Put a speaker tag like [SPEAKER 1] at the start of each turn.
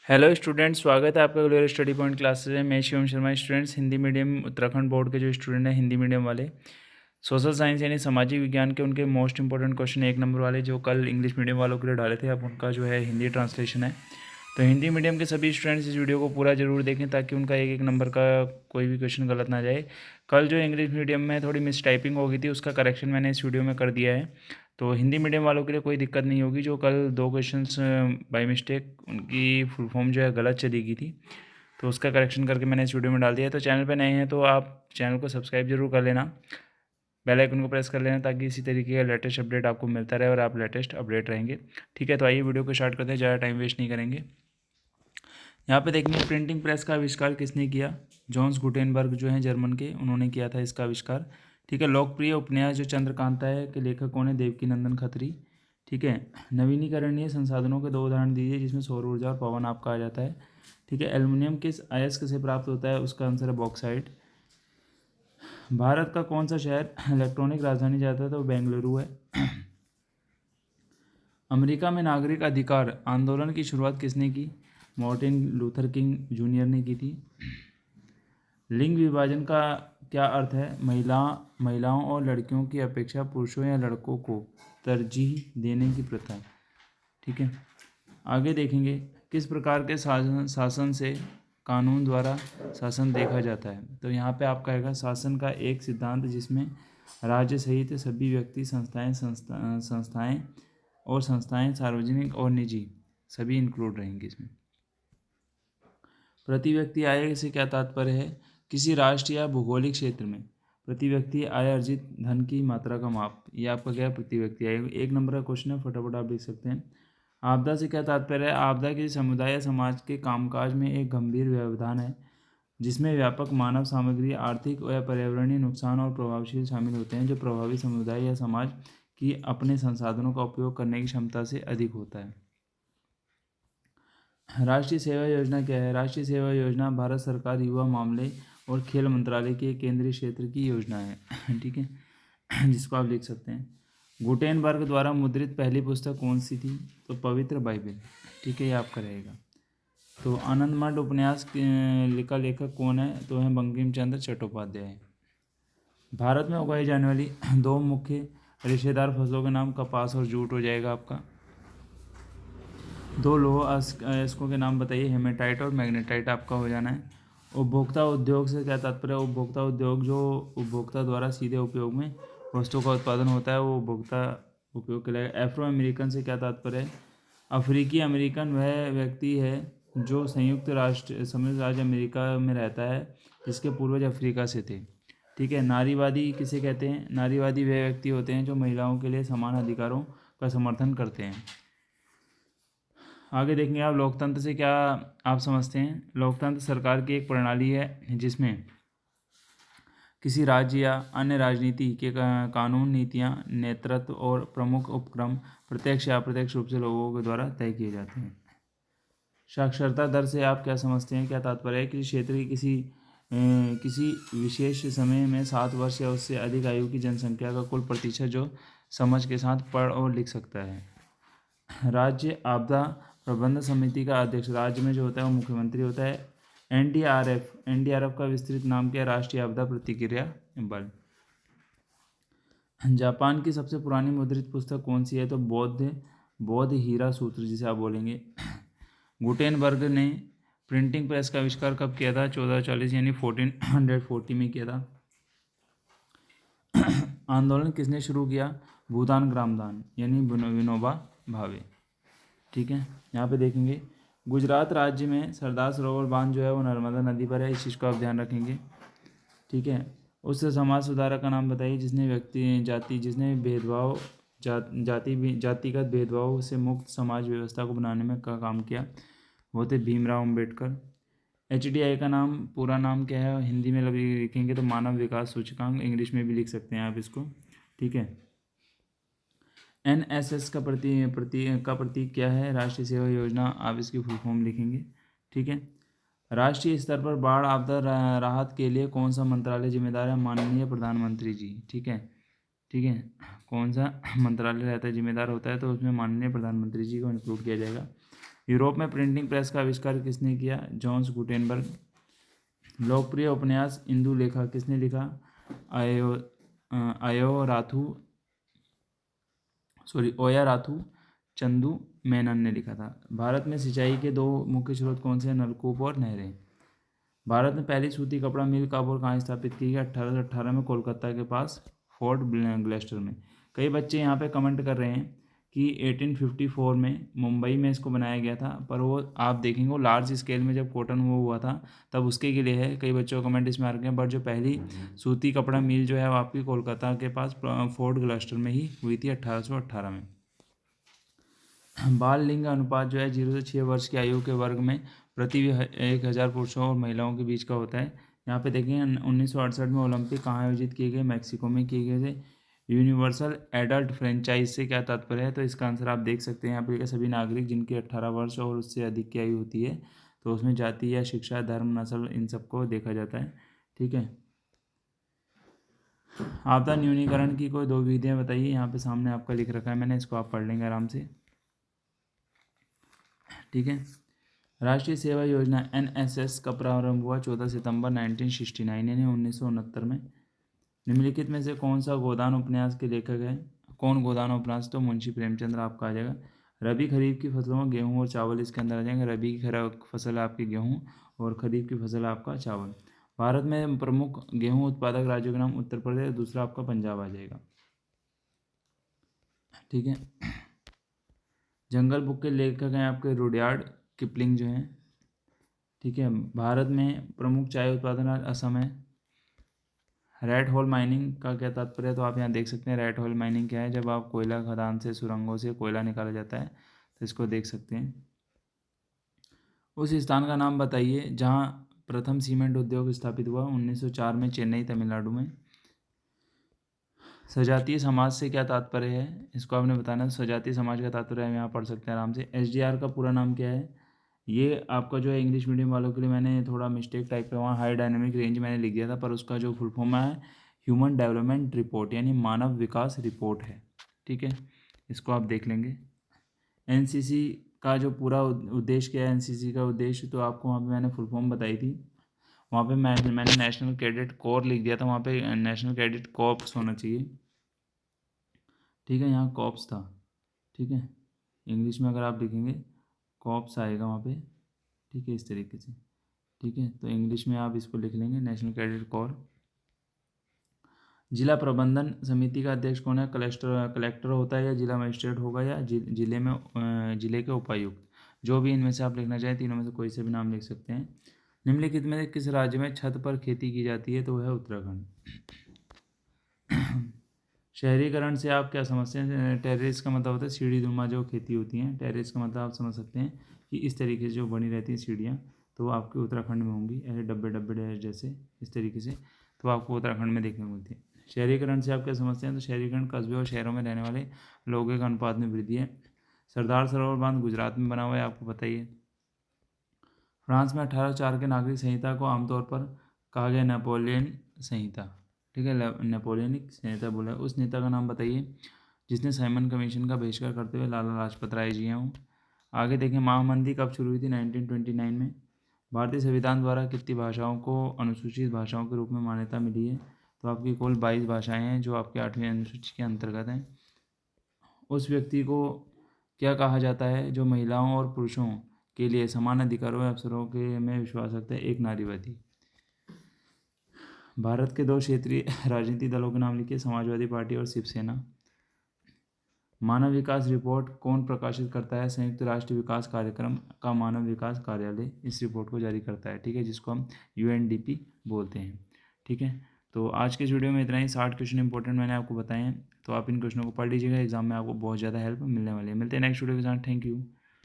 [SPEAKER 1] Hello students, स्वागत है आपका ग्लोरियस स्टडी पॉइंट क्लासेज में। मैं Shivam Sharma. Students, Hindi medium Uttarakhand board के जो स्टूडेंट हैं, हिंदी मीडियम वाले, सोशल साइंस यानी सामाजिक विज्ञान के उनके मोस्ट इंपॉर्टेंट क्वेश्चन 1 नंबर वाले जो कल इंग्लिश मीडियम वालों के लिए डाले थे, अब उनका जो है हिंदी ट्रांसलेशन है। तो हिंदी मीडियम के सभी स्टूडेंट्स इस वीडियो को पूरा जरूर देखें ताकि उनका 1-1 नंबर का कोई भी क्वेश्चन गलत ना जाए। कल जो इंग्लिश मीडियम में थोड़ी मिस टाइपिंग हो गई थी, उसका करेक्शन मैंने इस वीडियो में कर दिया है। तो हिंदी मीडियम वालों के लिए कोई दिक्कत नहीं होगी। जो कल 2 क्वेश्चंस बाय मिस्टेक उनकी फुल फॉर्म जो है गलत चली गई थी, तो उसका करेक्शन करके मैंने इस वीडियो में डाल दिया है। तो चैनल पे नए हैं तो आप चैनल को सब्सक्राइब जरूर कर लेना, बेल आइकन को प्रेस कर लेना ताकि इसी तरीके का लेटेस्ट अपडेट आपको मिलता रहे और आप लेटेस्ट अपडेट रहेंगे। ठीक है, तो आइए वीडियो को स्टार्ट करते हैं, ज़्यादा टाइम वेस्ट नहीं करेंगे। यहाँ पे देखेंगे प्रिंटिंग प्रेस का आविष्कार किसने किया। जॉन्स गुटेनबर्ग जो हैं जर्मन के, उन्होंने किया था इसका आविष्कार। ठीक है, लोकप्रिय उपन्यास जो चंद्रकांता है के लेखक कौन है, देवकीनंदन खत्री। ठीक है, नवीनीकरणीय संसाधनों के 2 उदाहरण दीजिए जिसमें सौर ऊर्जा और पवन आपका आ जाता है। ठीक है, एल्युमिनियम किस अयस्क से प्राप्त होता है, उसका आंसर है बॉक्साइट। भारत का कौन सा शहर इलेक्ट्रॉनिक राजधानी चाहता है, तो बेंगलुरु है। अमेरिका में नागरिक अधिकार आंदोलन की शुरुआत किसने की, मार्टिन लूथर किंग जूनियर ने की थी। लिंग विभाजन का क्या अर्थ है, महिलाओं और लड़कियों की अपेक्षा पुरुषों या लड़कों को तरजीह देने की प्रथा। ठीक है, आगे देखेंगे किस प्रकार के शासन से कानून द्वारा शासन देखा जाता है। तो यहाँ पे आपका आएगा शासन का एक सिद्धांत जिसमें राज्य सहित सभी व्यक्ति संस्थाएं और संस्थाएं सार्वजनिक और निजी सभी इंक्लूड रहेंगे इसमें। प्रति व्यक्ति आय से क्या तात्पर्य है, किसी राष्ट्र या भौगोलिक क्षेत्र में प्रति व्यक्ति आय अर्जित धन की मात्रा का माप। ये आपका क्या है, प्रति व्यक्ति आय। 1 नंबर का क्वेश्चन है, फटाफट आप लिख सकते हैं। आपदा से क्या तात्पर्य है, आपदा किसी समुदाय या समाज के कामकाज में एक गंभीर व्यवधान है जिसमें व्यापक मानव सामग्री, आर्थिक या पर्यावरणीय नुकसान और प्रभावशील शामिल होते हैं जो प्रभावित समुदाय या समाज की अपने संसाधनों का उपयोग करने की क्षमता से अधिक होता है। राष्ट्रीय सेवा योजना क्या है, राष्ट्रीय सेवा योजना भारत सरकार युवा मामले और खेल मंत्रालय के केंद्रीय क्षेत्र की योजना है। ठीक है, जिसको आप लिख सकते हैं। गुटेनबर्ग द्वारा मुद्रित पहली पुस्तक कौन सी थी, तो पवित्र बाइबल। ठीक है, ये आपका रहेगा। तो आनंदमठ उपन्यास का लेखक कौन है, तो है बंकिम चंद्र चट्टोपाध्याय। भारत में उगाई जाने वाली 2 मुख्य रेशेदार फसलों के नाम कपास और जूट हो जाएगा आपका। 2 लौह अयस्कों के नाम बताइए, हेमेटाइट और मैग्नेटाइट आपका हो जाना है। उपभोक्ता उद्योग से क्या तात्पर्य है, उपभोक्ता उद्योग जो उपभोक्ता द्वारा सीधे उपयोग में वस्तु का उत्पादन होता है वो उपभोक्ता उपयोग के लिए। एफ्रो अमेरिकन से क्या तात्पर्य है, अफ्रीकी अमेरिकन वह व्यक्ति है जो संयुक्त राज्य अमेरिका में रहता है जिसके पूर्वज अफ्रीका से थे। ठीक है, नारीवादी किसे कहते हैं, नारीवादी वह व्यक्ति होते हैं जो महिलाओं के लिए समान अधिकारों का समर्थन करते हैं। आगे देखेंगे आप लोकतंत्र से क्या आप समझते हैं। लोकतंत्र सरकार की एक प्रणाली है जिसमें किसी राज्य या अन्य राजनीति के कानून, नीतियां, नेतृत्व और प्रमुख उपक्रम प्रत्यक्ष या अप्रत्यक्ष रूप से लोगों के द्वारा तय किए जाते हैं। साक्षरता दर से आप क्या समझते हैं, क्या तात्पर्य है, किसी क्षेत्र की किसी विशेष समय में 7 वर्ष या उससे अधिक आयु की जनसंख्या का कुल प्रतिशत जो समझ के साथ पढ़ और लिख सकता है। राज्य आपदा प्रबंधन समिति का अध्यक्ष राज्य में जो होता है वो मुख्यमंत्री होता है। एनडीआरएफ का विस्तृत नाम क्या है, राष्ट्रीय आपदा प्रतिक्रिया बल। जापान की सबसे पुरानी मुद्रित पुस्तक कौन सी है, तो बौद्ध हीरा सूत्र जिसे आप बोलेंगे। गुटेनबर्ग ने प्रिंटिंग प्रेस का आविष्कार कब किया था, 1440 यानी 1440 में किया था। आंदोलन किसने शुरू किया, भूदान ग्रामदान यानी विनोबा भावे। ठीक है, यहाँ पे देखेंगे गुजरात राज्य में सरदार सरोवर बांध जो है वो नर्मदा नदी पर है, इस चीज़ का आप ध्यान रखेंगे। ठीक है, उस समाज सुधारक का नाम बताइए जिसने भेदभाव जातिगत भेदभाव से मुक्त समाज व्यवस्था को बनाने में का काम किया, वो थे भीमराव अम्बेडकर। HDI का नाम पूरा नाम क्या है, हिंदी में लिखेंगे तो मानव विकास सूचकांक, इंग्लिश में भी लिख सकते हैं आप इसको। ठीक है, NSS का प्रतीक क्या है, राष्ट्रीय सेवा योजना, आप इसकी फुल फॉर्म लिखेंगे। ठीक है, राष्ट्रीय स्तर पर बाढ़ आपदा राहत के लिए कौन सा मंत्रालय जिम्मेदार है, माननीय प्रधानमंत्री जी। ठीक है, कौन सा मंत्रालय रहता है जिम्मेदार होता है, तो उसमें माननीय प्रधानमंत्री जी को इंक्लूड किया जाएगा। यूरोप में प्रिंटिंग प्रेस का आविष्कार किसने किया? Johns Gutenberg. लोकप्रिय उपन्यास इंदु लेखा किसने लिखा? आयो आयो राथू ओया राथू चंदू मेनन ने लिखा था। भारत में सिंचाई के दो मुख्य स्रोत कौन से हैं? नलकूप और नहरें। भारत में पहली सूती कपड़ा मिल कब और कहाँ स्थापित की गई? 1818 में कोलकाता के पास फोर्ट ग्लेस्टर में। कई बच्चे यहाँ पे कमेंट कर रहे हैं कि 1854 में मुंबई में इसको बनाया गया था, पर वो आप देखेंगे वो लार्ज स्केल में जब कॉटन वो हुआ था तब उसके लिए है। कई बच्चों का कमेंट इसमें आ रखे हैं, बट जो पहली सूती कपड़ा मिल जो है वो आपकी कोलकाता के पास फोर्ट ग्लेस्टर में ही हुई थी 1818 में। बाल लिंग अनुपात जो है 0 से 6 वर्ष की आयु के वर्ग में प्रति 1000 पुरुषों और महिलाओं के बीच का होता है। यहाँ पे देखें 1968 में ओलंपिक कहाँ आयोजित किए गए? मैक्सिको में किए गए थे। यूनिवर्सल एडल्ट फ्रेंचाइज से क्या तात्पर्य है? तो इसका आंसर आप देख सकते हैं यहाँ पे सभी नागरिक जिनकी 18 वर्ष और उससे अधिक की आयु होती है, तो उसमें जाति या शिक्षा, धर्म, नस्ल इन सबको देखा जाता है। ठीक है। आपदा न्यूनीकरण की कोई दो विधियाँ बताइए। यहाँ पे सामने आपका लिख रखा है मैंने, इसको आप पढ़ लेंगे आराम से। ठीक है। राष्ट्रीय सेवा योजना NSS का प्रारंभ हुआ 14 सितंबर 1969 यानी 1969 में। निम्नलिखित में से कौन सा गोदान उपन्यास के लेखक है? कौन गोदान उपन्यास? तो मुंशी प्रेमचंद्र आपका आ जाएगा। रबी खरीफ की फसलों में गेहूं और चावल इसके अंदर आ जाएंगे। रबी की फसल है आपकी गेहूं और खरीफ की फसल है आपका चावल। भारत में प्रमुख गेहूं उत्पादक राज्यों के नाम उत्तर प्रदेश, दूसरा आपका पंजाब आ जाएगा। ठीक है। जंगल बुक के लेखक हैं आपके रुडयार्ड किपलिंग जो हैं। ठीक है। भारत में प्रमुख चाय उत्पादन असम है। रेड होल माइनिंग का क्या तात्पर्य है? तो आप यहाँ देख सकते हैं रेड होल माइनिंग क्या है। जब आप कोयला खदान से सुरंगों से कोयला निकाला जाता है तो इसको देख सकते हैं। उस स्थान का नाम बताइए जहाँ प्रथम सीमेंट उद्योग स्थापित हुआ। 1904 में चेन्नई, तमिलनाडु में। सजातीय समाज से क्या तात्पर्य है? इसको आपने बताना है। सजातीय समाज का तात्पर्य हम यहाँ पढ़ सकते हैं आराम से। SDR का पूरा नाम क्या है? ये आपका जो है इंग्लिश मीडियम वालों के लिए मैंने थोड़ा मिस्टेक टाइप का वहाँ हाई डायनेमिक रेंज मैंने लिख दिया था, पर उसका जो फुल फॉर्म है ह्यूमन डेवलपमेंट रिपोर्ट यानी मानव विकास रिपोर्ट है। ठीक है, इसको आप देख लेंगे। NCC का जो पूरा उद्देश्य क्या है? NCC का उद्देश्य तो आपको वहाँ पे मैंने फुल फॉर्म बताई थी। वहाँ पे मैंने नेशनल कैडेट कोर लिख दिया था, वहाँ पे नेशनल कैडेट कॉर्प्स होना चाहिए। ठीक है, यहाँ कॉप्स था। ठीक है, इंग्लिश में अगर आप लिखेंगे कॉप्स आएगा वहाँ पे। ठीक है, इस तरीके से। ठीक है, तो इंग्लिश में आप इसको लिख लेंगे नेशनल कैडेट कोर। जिला प्रबंधन समिति का अध्यक्ष कौन है? कलेक्टर होता है या जिला मजिस्ट्रेट होगा या जिले में जिले के उपायुक्त, जो भी इनमें से आप लिखना चाहें, तीनों में से कोई से भी नाम लिख सकते हैं। निम्नलिखित में से किस राज्य में छत पर खेती की जाती है? तो वह है उत्तराखंड। शहरीकरण से आप क्या समझते हैं? टेरेस का मतलब होता है सीढ़ी नुमा जो खेती होती हैं। टेरेस का मतलब आप समझ सकते हैं कि इस तरीके से जो बनी रहती हैं सीढ़ियाँ, तो आपके उत्तराखंड में होंगी ऐसे डब्बे डब्बे जैसे इस तरीके से, तो आपको उत्तराखंड में देखने को मिलती है। शहरीकरण से आप क्या समझते हैं? तो शहरीकरण कस्बे और शहरों में रहने वाले लोगों के अनुपात में वृद्धि है। सरदार सरोवर बांध गुजरात में बना हुआ है, आपको पता ही है। फ्रांस में 1804 के नागरिक संहिता को आमतौर पर कहा गया नेपोलियन संहिता। ठीक है, नेपोलियनिक संहिता बोला है। उस नेता का नाम बताइए जिसने साइमन कमीशन का बहिष्कार करते हुए लाला लाजपत राय जी हैं। आगे देखें, महामंदी कब शुरू हुई थी? 1929 में। भारतीय संविधान द्वारा कितनी भाषाओं को अनुसूचित भाषाओं के रूप में मान्यता मिली है? तो आपकी कुल 22 भाषाएं हैं जो आपके 8वीं अनुसूची के अंतर्गत हैं। उस व्यक्ति को क्या कहा जाता है जो महिलाओं और पुरुषों के लिए समान अधिकारों और अवसरों के में विश्वास रखता है? एक नारीवादी। भारत के दो क्षेत्रीय राजनीतिक दलों के नाम लिखिए। समाजवादी पार्टी और शिवसेना। मानव विकास रिपोर्ट कौन प्रकाशित करता है? संयुक्त राष्ट्र विकास कार्यक्रम का मानव विकास कार्यालय इस रिपोर्ट को जारी करता है। ठीक है, जिसको हम UNDP बोलते हैं। ठीक है, तो आज के इस वीडियो में इतना ही। 60 क्वेश्चन इंपॉर्टेंट मैंने आपको बताए हैं, तो आप इन क्वेश्चनों को पढ़ लीजिएगा। एग्जाम में आपको बहुत ज़्यादा हेल्प मिलने वाली है। मिलते हैं नेक्स्ट वीडियो के साथ। Thank you.